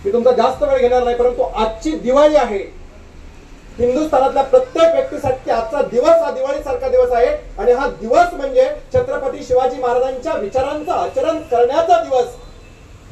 मी तुमचा जास्त वेळ घेणार नाही, परंतु आजची दिवाळी आहे, हिंदुस्थानातल्या प्रत्येक व्यक्तीसाठी आजचा दिवस हा दिवाळीसारखा दिवस आहे आणि हा दिवस म्हणजे छत्रपती शिवाजी महाराजांच्या विचारांचं आचरण करण्याचा दिवस.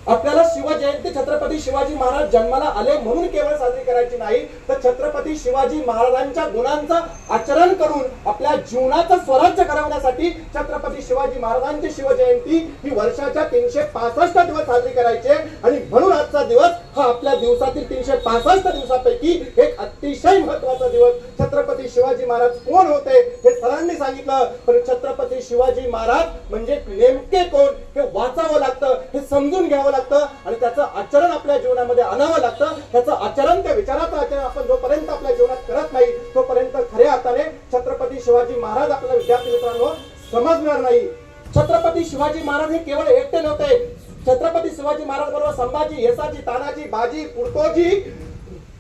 आपल्याला शिवजयंती छत्रपती शिवाजी महाराज जन्माला आले म्हणून केवळ साजरी करायची नाही, तर छत्रपती शिवाजी महाराजांच्या गुणांचं आचरण करून आपल्या जीवनाचं स्वराज्य घडवण्यासाठी छत्रपती शिवाजी महाराजांची शिवजयंती ही वर्षाच्या 365 दिवस साजरी करायची. आणि म्हणून आजचा दिवस हा आपल्या दिवसातील 365 दिवसापैकी एक अतिशय महत्वाचा दिवस. छत्रपती शिवाजी महाराज कोण होते हे सरांनी सांगितलं, पण छत्रपती शिवाजी महाराज म्हणजे नेमके कोण हे वाचावं लागतं, हे समजून घ्यावं लागतं आणि त्याचं आचरण आपल्या जीवनामध्ये आणावं लागतं. त्याचं आचरण, त्या विचाराचं आचरण आपण जोपर्यंत आपल्या जीवनात करत नाही तोपर्यंत खऱ्या अर्थाने छत्रपती शिवाजी महाराज आपल्या विद्यार्थी मित्रांनो समजणार नाही. छत्रपती शिवाजी महाराज हे केवळ एकटे नव्हते. छत्रपती शिवाजी महाराज बरोबर संभाजी, येसाजी, तानाजी, बाजी, पुरतोजी,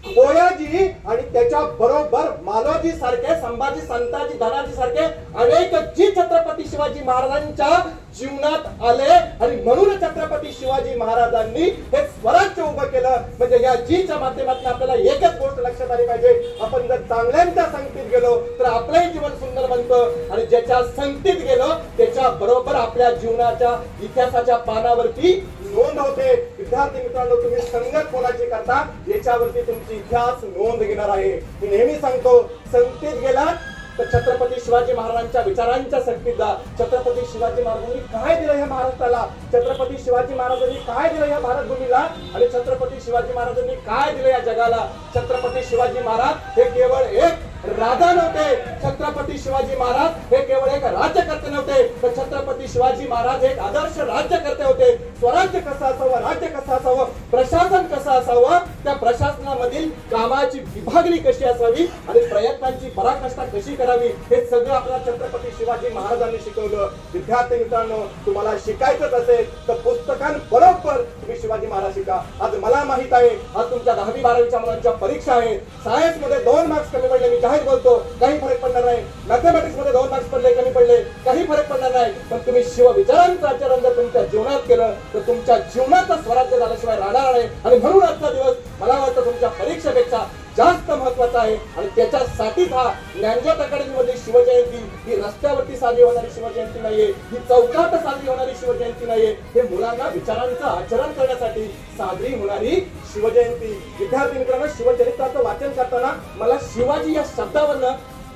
गोयाजी आणि त्याच्या बरोबर मालोजी सारखे, संभाजी, संताजी, धनाजी सारखे अनेक जी छत्रपती शिवाजी महाराजांच्या जीवनात आले आणि म्हणून छत्रपती शिवाजी महाराजांनी हे स्वराज्य उभं केलं. म्हणजे या जीच्या माध्यमातून आपल्याला एकच गोष्ट लक्षात आली पाहिजे, आपण जर चांगल्यांच्या संगतीत गेलो तर आपलंही जीवन सुंदर बनतं आणि ज्याच्या संगतीत गेलो त्याच्या बरोबर आपल्या जीवनाच्या इतिहासाच्या पानावरती नोंद होते. विद्यार्थी मित्रांनो, तुम्ही संगत कोणाची करता याच्यावरती तुमची इतिहास नोंद घेणार आहे. मी नेहमी सांगतो, संगतीत गेला तर छत्रपती शिवाजी महाराजांच्या विचारांच्या संगतीत जा. छत्रपती शिवाजी महाराजांनी काय दिलं या महाराष्ट्राला, छत्रपती शिवाजी महाराजांनी काय दिलं या भारत भूमीला आणि छत्रपती शिवाजी महाराजांनी काय दिलं या जगाला. छत्रपती शिवाजी महाराज हे केवळ एक राजा नव्हते, छत्रपती शिवाजी महाराज हे केवळ एक राज्यकर्ते नव्हते, तर छत्रपती शिवाजी महाराज एक आदर्श राज्यकर्ते होते. स्वराज्य कसं असावं, राज्य कसं असावं, प्रशासन कसं असावं, त्या प्रशासनामधील कामाची विभागणी कशी असावी आणि प्रयत्नांची पराकाष्ठा कशी करावी हे सगळं आपल्याला छत्रपती शिवाजी महाराजांनी शिकवलं. विद्यार्थी मित्रांनो, तुम्हाला शिकायचंच असेल तर पुस्तकांबरोबर तुम्ही शिवाजी महाराज शिका. आज मला माहित आहे, आज तुमच्या 10वी 12वीच्या मुलांच्या परीक्षा आहेत. सायन्स मध्ये 2 मार्क्स कमी पडले, मी जाहीर बोलतो, काही फरक पडणार नाही. मॅथमॅटिक्स मध्ये 2 मार्क्स पडले, कमी पडले, काही फरक पडणार नाही. पण तुम्ही शिवविचारांचं आचरण जर तुमच्या जीवनात केलं तर तुमच्या जीवनाचं स्वराज्य झाल्याशिवाय राहणार नाही. आणि म्हणून आजचा दिवस मला वाटतं तुमच्या परीक्षेपेक्षा जास्त महत्वाचा आहे आणि त्याच्यासाठीच हा ज्ञानज्योत अकॅडमी मध्ये शिवजयंती ही रस्त्यावरती साजरी होणारी शिवजयंती नाहीये, ही चौकात साजरी होणारी शिवजयंती नाहीये, हे मुलांना विचारांचं आचरण करण्यासाठी साजरी होणारी शिवजयंती. विद्यार्थी मित्रांनो, शिवचरित्राचं वाचन करताना मला शिवाजी या शब्दावरनं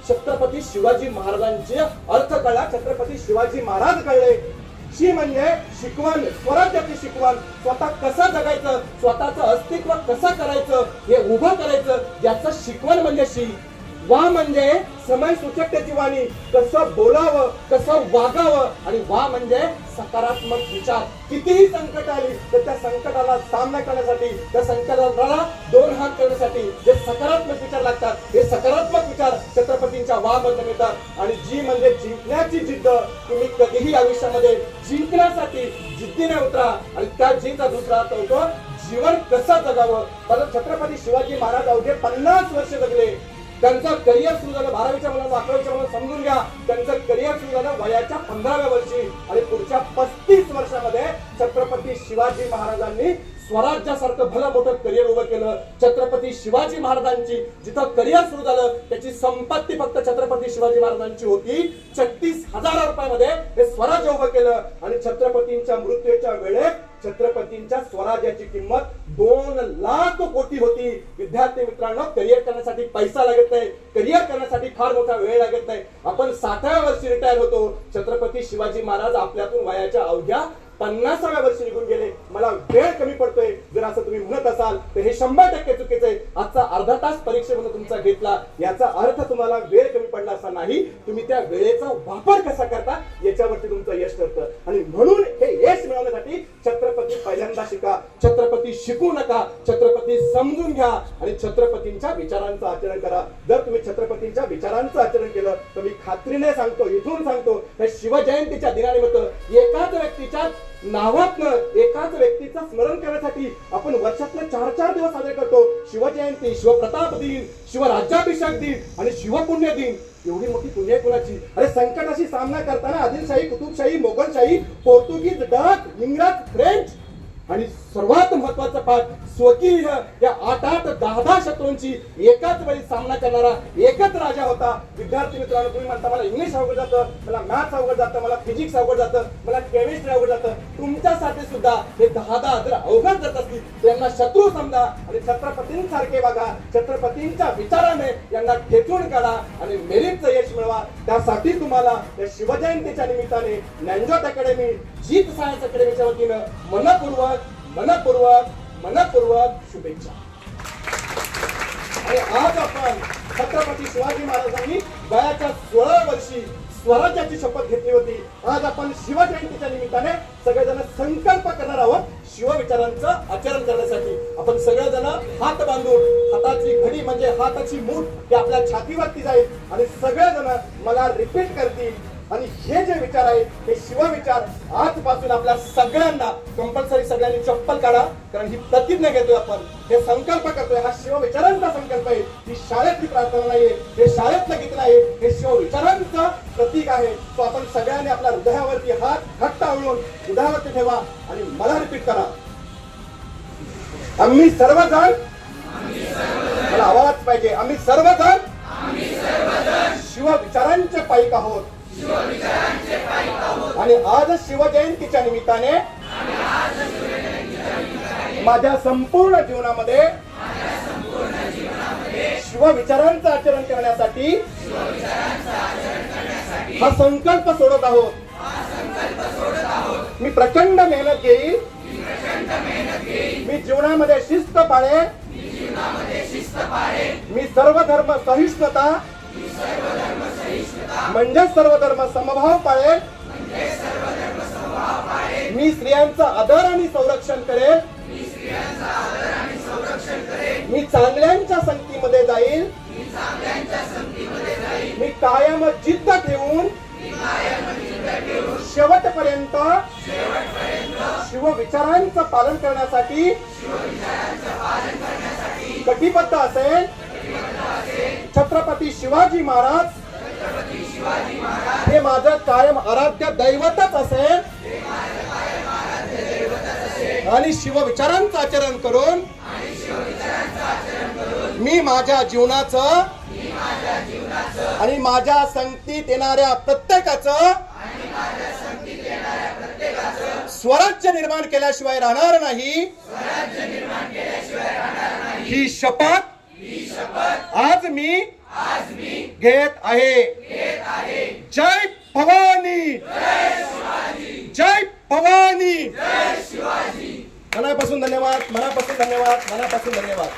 छत्रपती शिवाजी महाराजांचे अर्थ कळला. छत्रपती शिवाजी महाराज कळले. शी म्हणजे शिकवण, स्वराज्याची शिकवण, स्वतः कसं जगायचं, स्वतःचं अस्तित्व कसं करायचं, हे उभं करायचं, याचं शिकवण म्हणजे शी. वा म्हणजे समय सूचकतेची वाणी, कसं बोलावं, कसं वागावं. आणि वा म्हणजे सकारात्मक विचार. कितीही संकट आली तर त्या संकटाला सामना करण्यासाठी, त्या संकटाला 2 हात करण्यासाठी जे सकारात्मक विचार लागतात, हे सकारात्मक विचार छत्रपतींच्या वा मधून मिळतात. आणि जी म्हणजे जिंकण्याची जिद्द. तुम्ही कधीही आयुष्यामध्ये जिंकण्यासाठी जिद्दीने उतरा आणि त्या जिद्दीचा दुसरा अर्थ होतो जीवन कसं जगावं. कारण छत्रपती शिवाजी महाराज अवघे 50 वर्ष जगले. त्यांचं करिअर सुरू झालं 12वीच्या मुलांना, 11वीच्या मुलांना समजून घ्या, त्यांचं करिअर सुरू झालं वयाच्या 15व्या वर्षी आणि पुढच्या 35 वर्षामध्ये छत्रपती शिवाजी महाराजांनी स्वराज्यासारखं भलं मोठं करिअर उभं केलं. छत्रपती शिवाजी महाराजांची जिथं करिअर सुरू झालं त्याची संपत्ती फक्त छत्रपती शिवाजी महाराजांची होती 36,000 रुपयामध्ये हे स्वराज्य उभं केलं. आणि छत्रपतींच्या मृत्यूच्या वेळेत छत्रपतींच्या स्वराज्याची किंमत 2 लाख कोटी होती. विद्यार्थी मित्रांनो, करिअर करण्यासाठी पैसा लागत नाही, करिअर करण्यासाठी फार मोठा वेळ लागत नाही. आपण 60व्या वर्षी रिटायर होतो. छत्रपती शिवाजी महाराज आपल्यातून वयाच्या अवघ्या 50व्या वर्षी निघून गेले. मला वेळ कमी पडतोय जर असं तुम्ही म्हणत असाल तर हे 100% चुकीचं आहे. आजचा अर्धा तास परीक्षेमध्ये तुमचा घेतला याचा अर्थ तुम्हाला वेळ कमी पडला असा नाही. तुम्ही त्या वेळेचा वापर कसा करता याच्यावरती तुमचं यश ठरतं. आणि म्हणून हे यश मिळवण्यासाठी छत्रपती पहिल्यांदा शिका. छत्रपती शिकू नका, छत्रपती समजून घ्या आणि छत्रपतींच्या विचारांचं आचरण करा. जर तुम्ही छत्रपतींच्या विचारांचं आचरण केलं तर मी खात्रीने सांगतो, इथून सांगतो, या शिवजयंतीच्या दिनानिमित्त एकाच व्यक्तीच्या नावातनं, एकाच व्यक्तीचं स्मरण करण्यासाठी आपण वर्षातले 4-4 दिवस साजरे करतो. शिवजयंती, शिवप्रताप दिन, शिवराज्याभिषेक दिन आणि शिवपुण्य दिन. एवढी मोठी पुण्य कुणाची? अरे संकटाशी सामना करताना आदिलशाही, कुतुबशाही, मोगलशाही, पोर्तुगीज, डच, इंग्रज, फ्रेंच आणि सर्वात महत्वाचा पाठ स्वकीय या 8-8, 10-10 शत्रूंची एकाच वेळी सामना करणारा एकच राजा होता. विद्यार्थी मित्रांनो, तुम्ही म्हणता मला इंग्लिश अवघड जातं, मला मॅथ्स अवघड जातं, मला फिजिक्स अवघड जातं, मला केमिस्ट्री अवघड जातं. तुमच्यासाठी सुद्धा हे 10-10 जर अवघड जात असतील त्यांना शत्रू समजा आणि छत्रपतींसारखे बघा. छत्रपतींच्या विचाराने यांना ठेचून काढा आणि मेरिटचं यश मिळवा. त्यासाठी तुम्हाला या शिवजयंतीच्या निमित्ताने ज्ञानज्योत अकॅडमी, जीत सायन्स अकॅडमीच्या वतीनं मनपूर्वक शुभेच्छा. आणि आज आपण छत्रपती शिवाजी महाराजांनी वयाच्या 16 वर्षी स्वराज्याची शपथ घेतली होती. आज आपण शिवजयंतीच्या निमित्ताने सगळेजण संकल्प करणार आहोत शिवविचारांचं आचरण करण्यासाठी. आपण सगळेजण हात बांधून, हाताची घडी म्हणजे हाताची मूठ ही आपल्या छातीवरती जाईल आणि सगळेजण मला रिपीट करतील. आणि हे जे विचार आहेत हे शिवविचार आजपासून आपल्या सगळ्यांना कंपल्सरी सगळ्यांनी चप्पल काढा, कारण ही प्रतिज्ञा घेतोय आपण, हे संकल्प करतोय. हा शिवविचारांचा संकल्प आहे, ही शाळेतली प्रार्थना नाहीये, हे शाळेतलं गीत नाही, हे शिवविचारांचं प्रतीक आहे. तो आपण सगळ्यांनी आपल्या हृदयावरती हात घट्ट आवळून हृदयावरती ठेवा आणि मला रिपीट करा. आम्ही सर्वजण, मला आवाज पाहिजे, आम्ही सर्वजण शिवविचारांचे पाईक आहोत. आणि आज शिवजयंतीच्या निमित्ताने माझ्या संपूर्ण जीवनामध्ये शिवविचारांचं आचरण करण्यासाठी हा संकल्प सोडत आहोत. मी प्रचंड मेहनत घेईल, मी जीवनामध्ये शिस्त पाळेन, मी सर्व धर्म सहिष्णुता म्हणजे सर्व धर्म समभाव पाळेल, मी स्त्रियांचा आदर आणि संरक्षण करेल, मी चांगल्यांच्या संगतीमध्ये जाईल, मी कायम जिद्द ठेवून शेवटपर्यंत शिवविचारांचं पालन करण्यासाठी कटिबद्ध असेल. छत्रपती शिवाजी महाराज हे माझं कायम आराध्य दैवतच असेल आणि शिवविचारांचं आचरण करून मी माझ्या जीवनाचं आणि माझ्या संगतीत येणाऱ्या प्रत्येकाचं स्वराज्य निर्माण केल्याशिवाय राहणार नाही. ही शपथ आज मी घेत आहे. जय भवानी, जय भवानी. मनापासून धन्यवाद, मनापासून धन्यवाद, मनापासून धन्यवाद.